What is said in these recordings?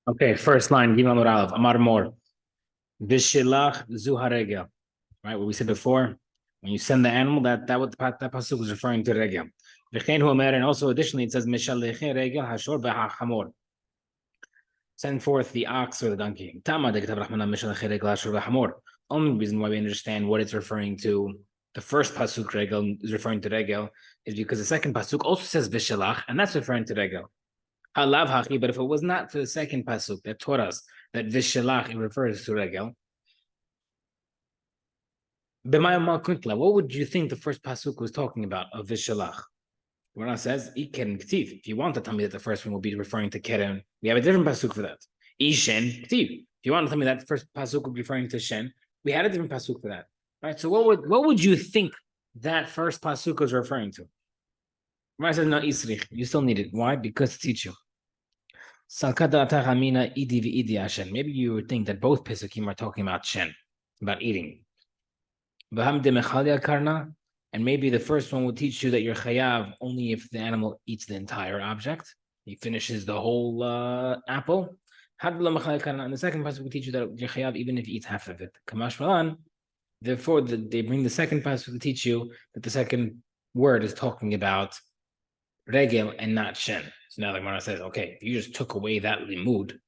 Okay, first line, Gimel Amud Aleph, Amar Mor, Vishilach Zu Haregel, right? What we said before, when you send the animal, that what that pasuk was referring to regel. V'chein hu omer, and also additionally it says Mishaleche Regel Hashor B'Hamor. Send forth the ox or the donkey. Tama de Ketav Rachmana Mishaleche Regel Hashor B'Hamor. Only reason why we understand what it's referring to, the first pasuk regel is referring to regel, is because the second pasuk also says Vishalach, and that's referring to regel. Halav hachi, but if it was not for the second pasuk that taught us that vishalach it refers to regel, what would you think the first pasuk was talking about of vishalach? When it says iken ktiv, if you want to tell me that the first one will be referring to keren, we have a different pasuk for that. Ishen ktiv. If you want to tell me that the first pasuk will be referring to shen, we had a different pasuk for that. Right. So what would you think that first pasuk was referring to? When it says no isrich, you still need it. Why? Because to teach you. Maybe you would think that both Pesukim are talking about Shen, about eating. And maybe the first one will teach you that you're chayav only if the animal eats the entire object. He finishes the whole apple. And the second pasuk will teach you that you're chayav even if he eats half of it. Kamash Malan. Therefore, they bring the second pasuk to teach you that the second word is talking about regel and not shen. So now the Gemara says, okay, if you just took away that limud,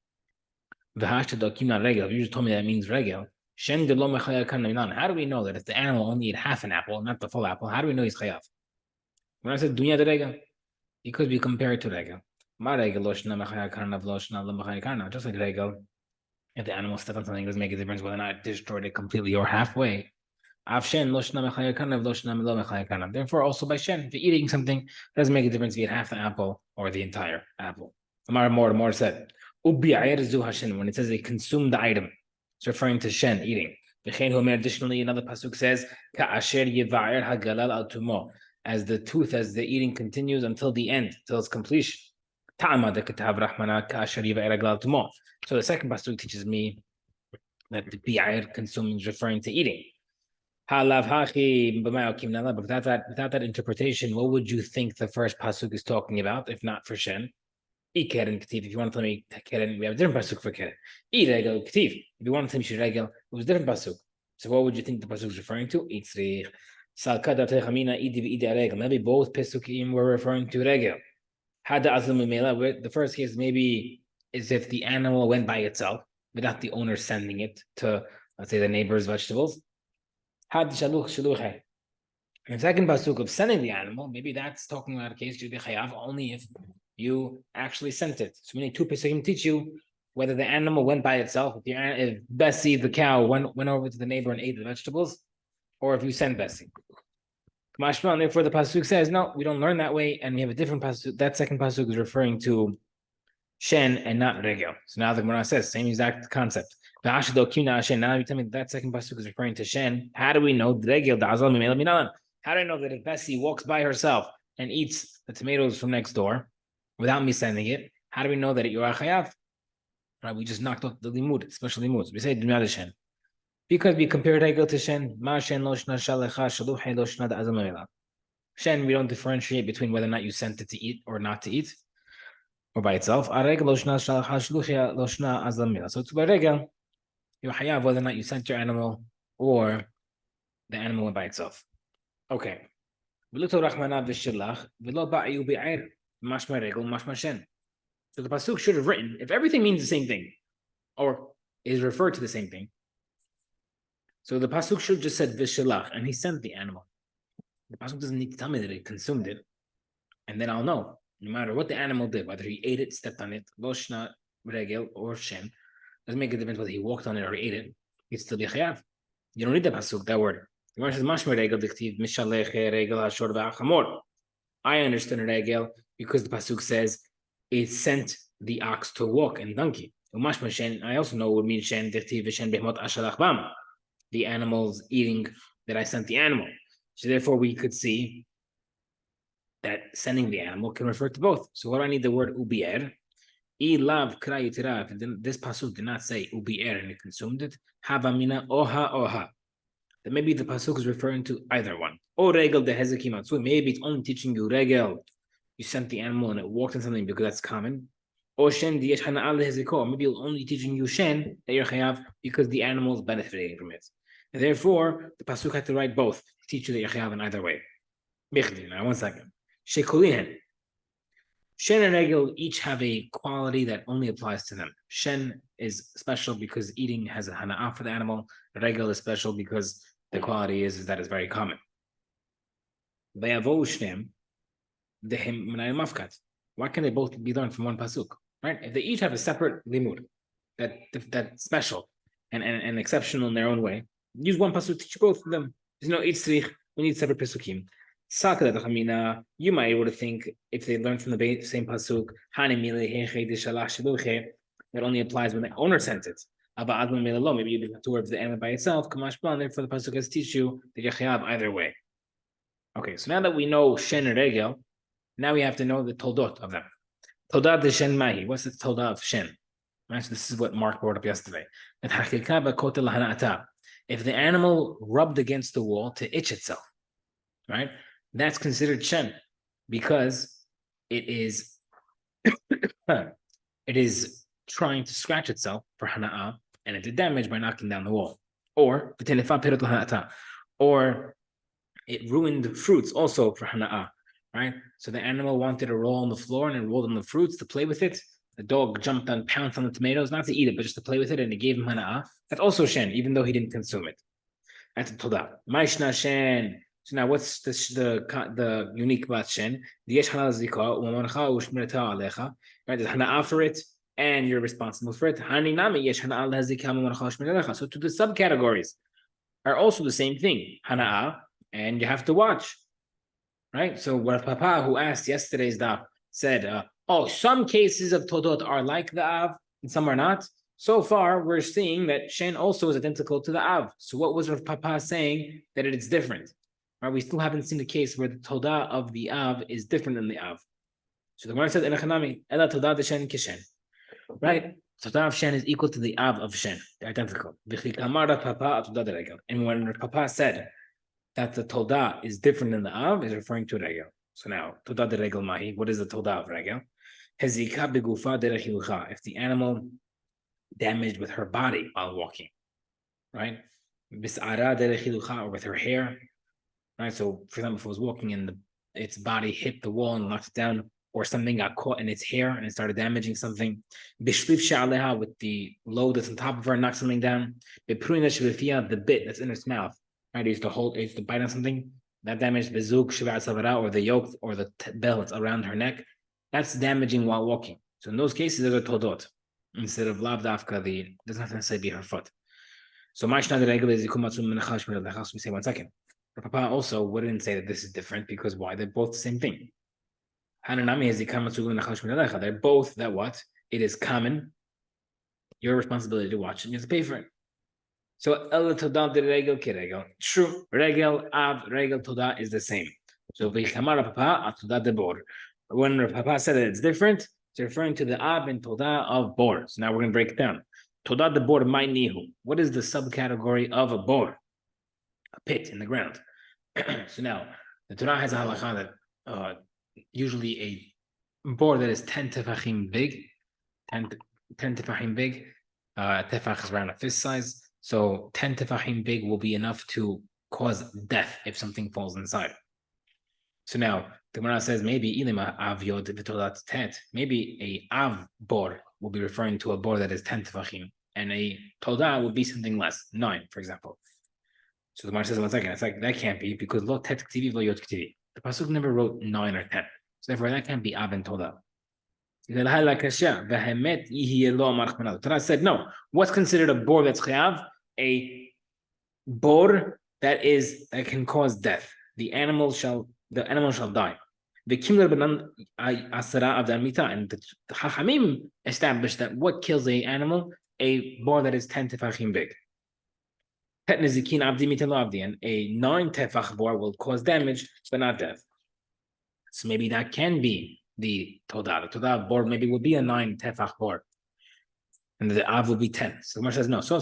if you just told me that means regel, shen de lo mechayah. How do we know that if the animal only ate half an apple, not the full apple, how do we know he's chayav? When I said dunya de regel, because we compare it to regel. Ma regel lo shna mechayah karna v'lo shna lo mechayah karna. Just like regel, if the animal stepped on something, it doesn't make a difference whether or not it destroyed it completely or halfway. Therefore, also by shen, if you're eating something, it doesn't make a difference if you eat half the apple or the entire apple. More said, when it says they consume the item, it's referring to shen, eating. Additionally, another pasuk says, as the tooth, as the eating continues until the end, till its completion. So the second pasuk teaches me that the bi'ayr consuming is referring to eating. But without that interpretation, what would you think the first pasuk is talking about, if not for shen? If you want to tell me keren, we have a different pasuk for keren. If you want to tell me regel, it was a different pasuk. So what would you think the pasuk is referring to? Maybe both pesukim were referring to regel. The first case maybe is if the animal went by itself without the owner sending it to, let's say, the neighbor's vegetables. And the second pasuk of sending the animal, maybe that's talking about a case you'd be chayav only if you actually sent it. So we need two pasukim teach you whether the animal went by itself, if Bessie the cow went over to the neighbor and ate the vegetables, or if you sent Bessie. And therefore the pasuk says no, we don't learn that way, and we have a different pasuk. That second pasuk is referring to shen and not regel. So now the Gemara says same exact concept. Now you tell me that second pasuk is referring to shen. How do we know? How do I know that if Bessie walks by herself and eats the tomatoes from next door without me sending it, how do we know that you are chayav? Right, we just knocked out the limud, especially limud. We say dunya shen because we compare regel to shen. Shen, we don't differentiate between whether or not you sent it to eat or not to eat, or by itself. So it's by regel. You're hayav whether or not you sent your animal or the animal went by itself. Okay. So the pasuk should have written, if everything means the same thing, or is referred to the same thing, so the pasuk should have just said vishalach, and he sent the animal. The pasuk doesn't need to tell me that he consumed it, and then I'll know, no matter what the animal did, whether he ate it, stepped on it, loshna, regel, or shen, doesn't make a difference whether he walked on it or ate it. It's still be chayav. You don't need the pasuk, that word. The word says mashma regel diktiv mishaleche regel hashor v'achamor. I understand regel because the pasuk says it sent the ox to walk and donkey. Umashma shen. I also know what means shen diktiv v'shen behemot ashalach bam. The animals eating that I sent the animal. So therefore, we could see that sending the animal can refer to both. So what do I need the word ubier? This pasuk did not say ubier and it consumed it. Havamina oha. That maybe the pasuk is referring to either one. Or regel de hezekimatsu. Maybe it's only teaching you regel. You sent the animal and it walked in something because that's common. Or Shen Diyesh Hana'al Leheziko. Maybe you're only teaching you Shen that you're Chayav because the animal is benefiting from it. And therefore, the Pasuk had to write both, teach you that you're Chayav in either way. Now, 1 second. Shekulihen. Shen and Regel each have a quality that only applies to them. Shen is special because eating has a Hana'ah for the animal. Regel is special because the quality is that it's very common. Why can they both be learned from one pasuk? Right? If they each have a separate limud that's special and exceptional in their own way, use one pasuk to teach both of them. There's no itzrich. We need separate pasukim. You might be able to think if they learn from the same pasuk, that only applies when the owner sent it. Maybe you have to work the animal by itself. Therefore, the pasuk has to teach you that you chayav either way. Okay, so now that we know Shen and Regel, now we have to know the toldot of them. Todat de Shen Mahi. What's the todah of Shen? Right, so this is what Mark brought up yesterday. If the animal rubbed against the wall to itch itself, right, that's considered Shen because it is it is trying to scratch itself for Hana'ah and it did damage by knocking down the wall. Or it ruined the fruits also for Hana'ah, right? So the animal wanted to roll on the floor and it rolled on the fruits to play with it. The dog jumped and pounced on the tomatoes, not to eat it, but just to play with it, and it gave him Hana'ah. That's also Shen, even though he didn't consume it. That's a Todah. Maishna Shen. So now what's the unique about Shen? Right? There's Hana'ah for it, and you're responsible for it. So to the subcategories are also the same thing. Hana'ah, and you have to watch, right? So what Papa, who asked yesterday's daf, said, some cases of Todot are like the Av, and some are not. So far, we're seeing that Shen also is identical to the Av. So what was Rav Papa saying? That it's different. Right? We still haven't seen the case where the Todah of the Av is different than the Av. So the Gemara says, Ela Todah de Shen Kishen. Right? Todah of Shen is equal to the Av of Shen. They're identical. And when Rav Papa said that the Todah is different than the Av, is referring to Regel. So now, Todah de Regel Mahi, what is the Todah of Regel? Hezika begufa derechilucha. If the animal damaged with her body while walking, right? Bis'ara derechilucha, or with her hair, right? So, for example, if it was walking and its body hit the wall and knocked it down, or something got caught in its hair and it started damaging something. Bishlif she'aleha, with the load that's on top of her, knocked something down. Bepruina shebefia, the bit that's in its mouth, right? It used to bite on something. That damaged bezug shivat savara, or the yoke or the belt around her neck. That's damaging while walking. So in those cases, there's a todot instead of lav dafka. The doesn't necessarily be her foot. So ma'ishna the regel is yikumatsu menachash menachash. We say 1 second. Papa also wouldn't say that this is different because why? They're both the same thing. Hananami is yikumatsu menachash menachash. They're both that what? It is common. Your responsibility to watch and you have to pay for it. So el todah de regel kiregel. True. Regel av regel todah is the same. So v'chamar papa todah de bor. When Papa said that it's different, it's referring to the Ab and Todah of Bor. So now we're going to break it down. Todah de Bor my nihu. What is the subcategory of a bor? A pit in the ground. So now, the Torah has a halakha that usually a bor that is 10 tefachim big, 10 tefachim big, tefach is around a fist size. So 10 tefachim big will be enough to cause death if something falls inside. So now, the Gemara says maybe maybe a av bor will be referring to a bor that is 10 tefachim, and a todah would be something less, 9, for example. So the Gemara says 1 second, it's like that can't be because lo tet ktivi lo yot ktivi. The pasuk never wrote 9 or 10, so therefore that can't be av and todah. The Torah said no. What's considered a bor that's chayav? A bor that can cause death. The animal shall die. The Kimler Banan Asara of the Amita, and the Chachamim established that what kills an animal? A bor that is 10 tefachim big. And a 9 tefach bor will cause damage, but not death. So maybe that can be the Todah. The Todah bor maybe will be a 9 tefach bor. And the Av will be 10. So the Gemara says no. So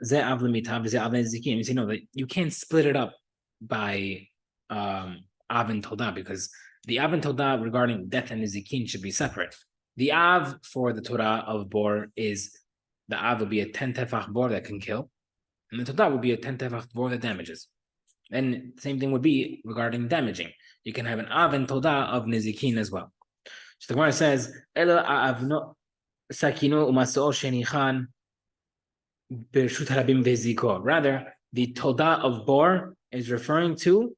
ze Av lemitav, ze Av nezikin. You say no, that you can't split it up by Av and Todah, because the Av and Todah regarding death and Nizikin should be separate. The av for the Torah of bor is the av will be a 10 tefach bor that can kill, and the Torah will be a 10 tefach bor that damages. And same thing would be regarding damaging. You can have an av and todah of nizikin as well. So the Gemara says, "Ela avno sakino umasor shenichan bershut harabim veziko." Rather, the todah of bor is referring to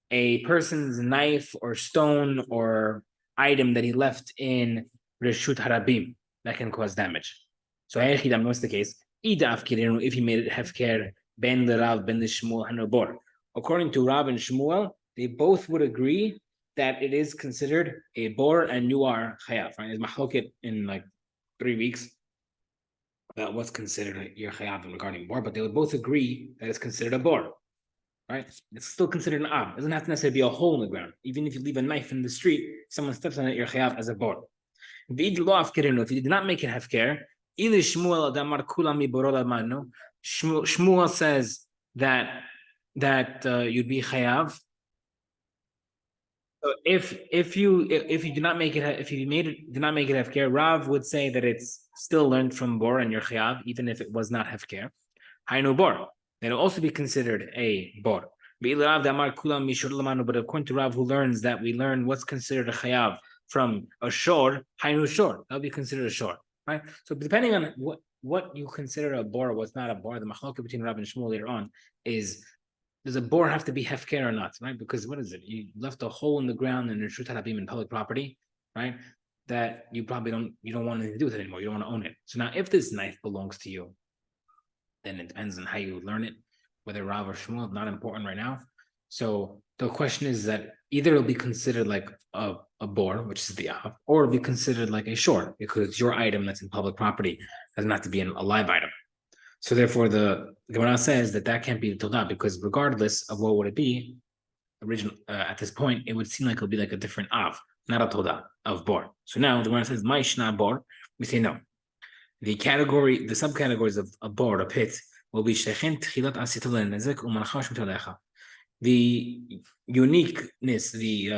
a person's knife or stone or item that he left in reshut harabim that can cause damage. So what's the case? If he made it hefker ben the Rav ben the Shmuel hanobor. According to Rav and Shmuel, they both would agree that it is considered a bor and you are chayav. Right? It's machloket in like 3 weeks about what's considered your chayav regarding bor, but they would both agree that it's considered a bor. Right? It's still considered an ab. It doesn't have to necessarily be a hole in the ground. Even if you leave a knife in the street, someone steps on it, you're chayav as a bor. If you did not make it hefker, Shmuel says that you'd be chayav. So if you did not make it, did not make it hefker, Rav would say that it's still learned from bor and you're chayav, even if it was not hefker. Hainu bor. It'll also be considered a bor. But according to Rav, who learns that we learn what's considered a chayav from a shor, hainu shor, that'll be considered a shor, right? So depending on what you consider a bor, what's not a bor, the machlokah between Rav and Shmuel later on is, does a bor have to be hefker or not, right? Because what is it? You left a hole in the ground in reshut harabim in public property, right? That you probably don't want anything to do with it anymore. You don't want to own it. So now, if this knife belongs to you, then it depends on how you learn it, whether Rav or Shmuel, not important right now. So the question is that either it'll be considered like a bor, which is the av, or it'll be considered like a shor, because it's your item that's in public property. It doesn't have to be a live item. So therefore, the Gemara says that can't be the todah, because regardless of what would it be, at this point, it would seem like it'll be like a different av, not a todah of bor. So now the Gemara says, Ma'ishna bor. We say no. The subcategories of a bor, a pit, will be the uniqueness, the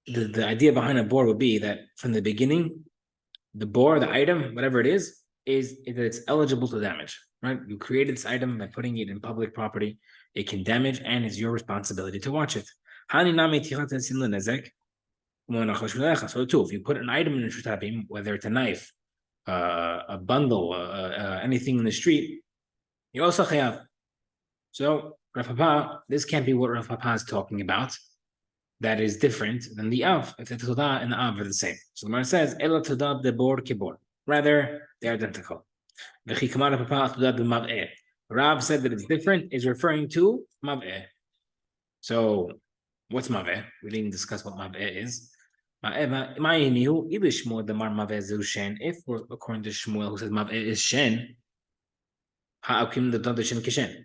idea behind a bor would be that from the beginning, the bor, the item, whatever it is that it's eligible to damage, right? You created this item by putting it in public property. It can damage, and it's your responsibility to watch it. So too, if you put an item in a shutabim, whether it's a knife, a bundle, anything in the street, you also chayav. So Rav Papa, this can't be what Rav Papa is talking about. That is different than the av. If the todah and the av are the same. So the Gemara says, "Ela todah de bor kibor." Rather, they're identical. Rav said that it's different, is referring to mav'eh. So what's mav'eh? We didn't discuss what mav'eh is. If we're according to Shmuel, who says mav'eh is shen, ha'akim the dod shen kishen.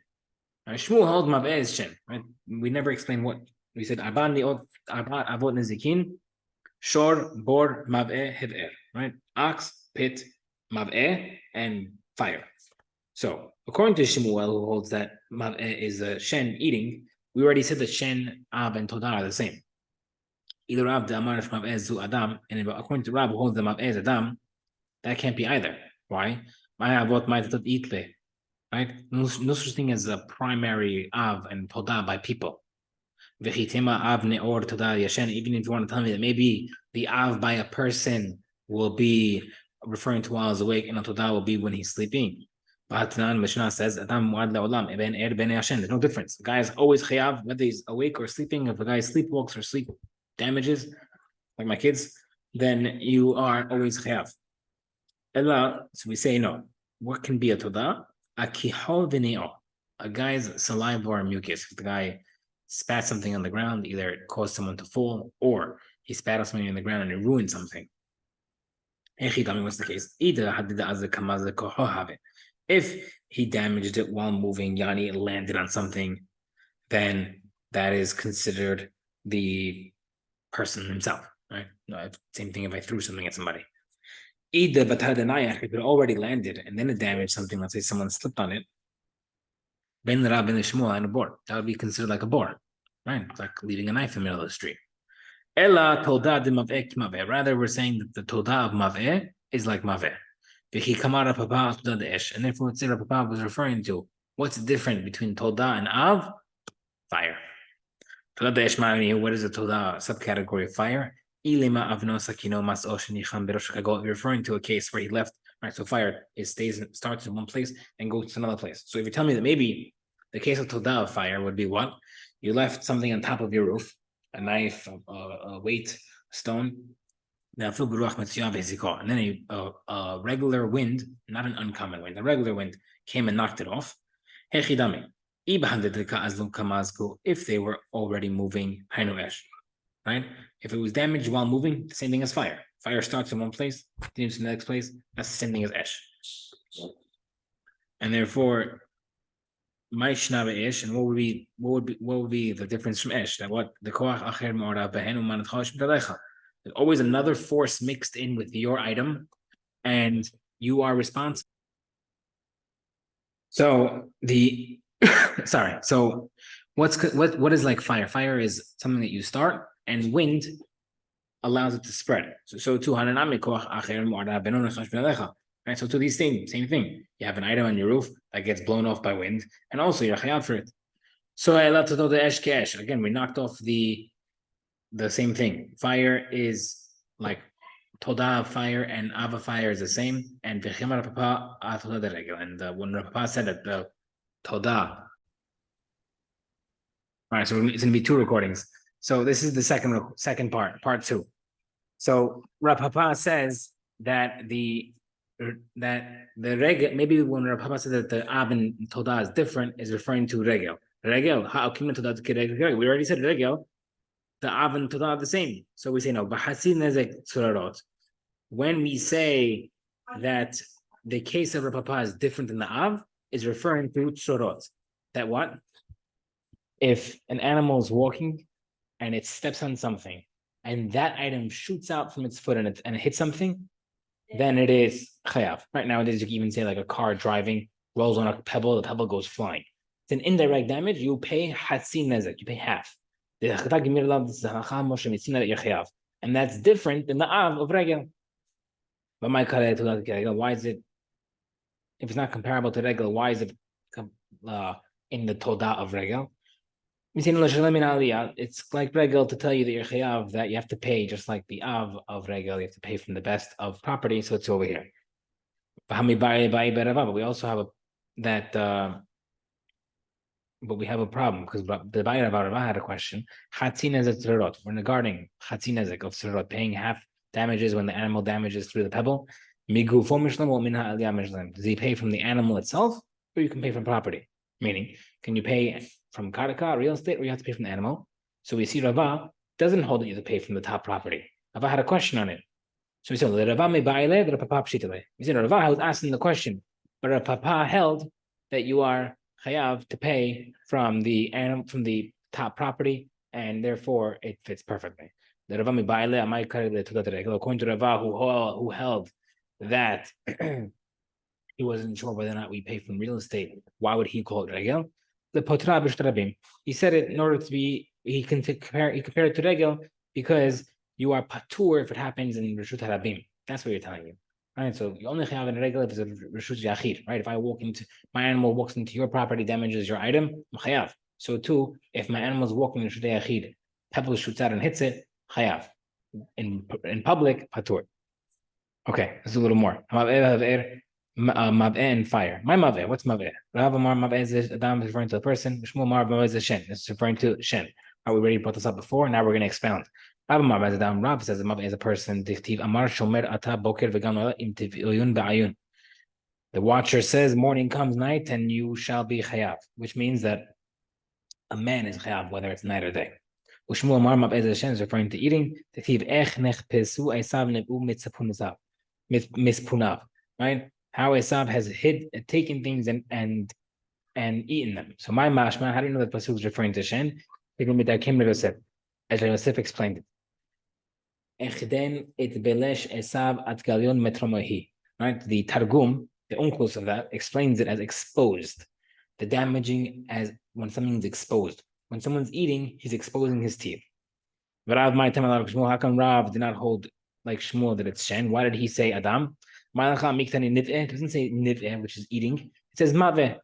Shmuel holds mav'eh is shen. Right? We never explained what we said. Avot nezikin, shor, bor, mav'eh, hever. Right? Ox, pit, mav'eh, and fire. So according to Shmuel, who holds that mav'eh is a shen eating, we already said that shen, av, and todah are the same. Either Rav the Amar Mav'eh zu Adam, and according to Rav who holds the Mav'eh is Adam, that can't be either. Why? Right? No such thing as a primary Av and Todah by people. Even if you want to tell me that maybe the Av by a person will be referring to while he's awake, and the Todah will be when he's sleeping. Mishnah says, there's no difference. The guy is always chayav, whether he's awake or sleeping. If a guy sleepwalks or sleep damages, like my kids, then you are always chayav. So we say no. What can be a todah? A kihol v'neo, a guy's saliva or mucus. If the guy spat something on the ground, either it caused someone to fall, or he spat on something on the ground and it ruined something. What's the case? If he damaged it while moving, yani it landed on something, then that is considered the person himself, right? No, same thing if I threw something at somebody. If it already landed and then it damaged something, let's say someone slipped on it, that would be considered like a bor, right? It's like leaving a knife in the middle of the street. Ella toda de mav'eh mav'eh. Rather, we're saying that the toda of mav'eh is like mav'eh. V'chi kamara papa toda de'esh. And therefore, what Sarah Papa was referring to, what's different between toda and av? Fire. Toda de'esh ma'ani, what is a toda subcategory of fire? Ilima avno sakino mas'o shenicham berosh chagol. Referring to a case where he left. Right, so fire starts in one place and goes to another place. So if you tell me that maybe the case of toda of fire would be what? You left something on top of your roof, a knife, a weight, a stone. And then a regular wind, not an uncommon wind, a regular wind came and knocked it off. If they were already moving, right? If it was damaged while moving, the same thing as fire. Fire starts in one place, continues to the next place. That's the same thing as esh. And therefore, my shnaba esh, and what would be the difference from esh? That what the koach acher ma'ora behenu manat chosh b'talecha. There's always another force mixed in with your item, and you are responsible. So the sorry. So what is like fire? Fire is something that you start, and wind allows it to spread. So to hananami koach acher ma'ora behenu chosh b'talecha. Right, so to these things, same thing. You have an item on your roof that gets blown off by wind, and also you're chayav for it. So I love to know the esh kesh. Again, we knocked off the same thing. Fire is like toda fire and ava fire is the same. And v'chimar papa atoda deregel. And when Papa said that the toda. All right, so it's going to be two recordings. So this is the second part 2. So Papa says that the regel, maybe when Papa said that the av and toda is different, is referring to regel. Regel, how can toda to regel? We already said regel. The av and toda are the same. So we say no. When we say that the case of Papa is different than the av, is referring to tsurot. That what? If an animal is walking and it steps on something, and that item shoots out from its foot and it hits something, then it is chayav. Right nowadays, you can even say like a car driving rolls on a pebble, the pebble goes flying. It's an indirect damage. You pay hatzin nezek. You pay half. And that's different than the av of regel. But why is it? If it's not comparable to regel, why is it in the toda of regel? It's like regel to tell you that you're chayav, that you have to pay just like the av of regel. You have to pay from the best of property, so it's over here. But we also have but we have a problem because the Bayra Barava had a question. We're regarding Chatzinezek of Tzerot, paying half damages when the animal damages through the pebble. Does he pay from the animal itself, or you can pay from property? Meaning, can you pay from karaka, real estate, or you have to pay from the animal? So we see Rava doesn't hold that you have to pay from the top property. Rava had a question on it. So we said, Rava me ba'ile, the Papa pshitale. We said, Rava was asking the question, but Papa held that you are chayav to pay from the animal, from the top property, and therefore it fits perfectly. The Rava me ba'ile, according to Rava, who held that he wasn't sure whether or not we pay from real estate. Why would he call it regel? The potra b'shtarabim. He said it in order to be. He compared it to regel because you are patur if it happens in reshut harabim. That's what you're telling you, right? So you only have in regel if it's a reshut yachid, right? If I walk into my animal walks into your property, damages your item, I'm chayav. So too, if my animal is walking in reshut yachid, pebble shoots out and hits it, chayav. In public, patur. Okay, let's do a little more. Mav'eh and fire. My mav'eh, what's mav'eh? Rav Amar mav'eh is Adam is referring to a person. Shmuel Amar mav'eh is a shen. This is referring to shen. We already brought this up before. Now we're going to expound. Rav Amar is Adam. Rav says mav'eh is a person. Dichtiv Amar shomer ata boker v'gam im tiv'uyun ba'ayun. The watcher says, morning comes night, and you shall be chayav, which means that a man is chayav, whether it's night or day. Ushmuel Amar mav'eh is a shen is referring to eating. Dichtiv ech nechpesu esav nebu mitzpunav. Right? How Esav has taken things and eaten them. So my mashma, how do you know that pasuk is referring to Shen? As Yosef explained it. Right? The Targum, the uncles of that, explains it as exposed. The damaging as when something's exposed. When someone's eating, he's exposing his teeth. Rav my Shmuel, how come Rav did not hold like Shmuel that it's Shen? Why did he say Adam? It doesn't say niv'eh, which is eating. It says maveh.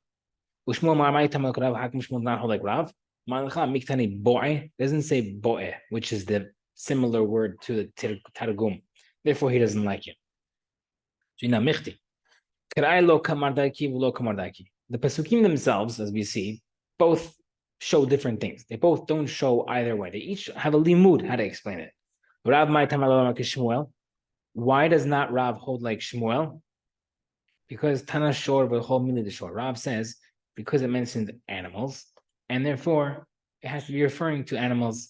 Ushmuel my Rav, how come Shmuel did not hold like Rav? It doesn't say bo'eh, which is the similar word to the Targum. Therefore, he doesn't like it. The Pasukim themselves, as we see, both show different things. They both don't show either way. They each have a limud, how to explain it. Rav Shmuel. Why does not Rav hold like Shmuel? Because Tana Shor will hold Mili the Shor. Rav says, because it mentions animals, and therefore it has to be referring to animals,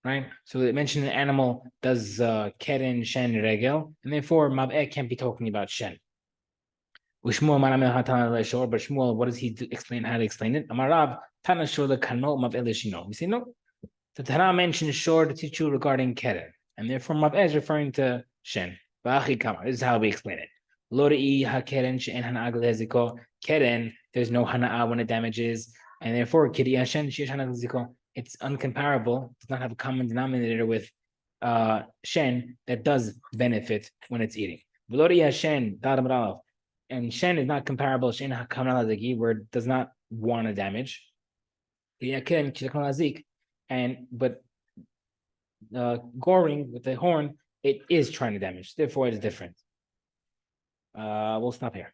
right? So it mentioned an animal does Keren, Shen, Regel, and therefore Mab'eh can't be talking about Shen. But Shmuel, what does he explain? How to explain it? Amarav Tana Shor the Kano Mab'eh Lishino. We say no. The Tana mentions Shor to teach you regarding Keren, and therefore Mab'eh is referring to Shen. This is how we explain it. Keren, there's no hana'a when it damages, and therefore it's uncomparable. It does not have a common denominator with shen that does benefit when it's eating. And shen is not comparable where it does not want to damage. But goring with the horn, it is trying to damage. Therefore, it is different. We'll stop here.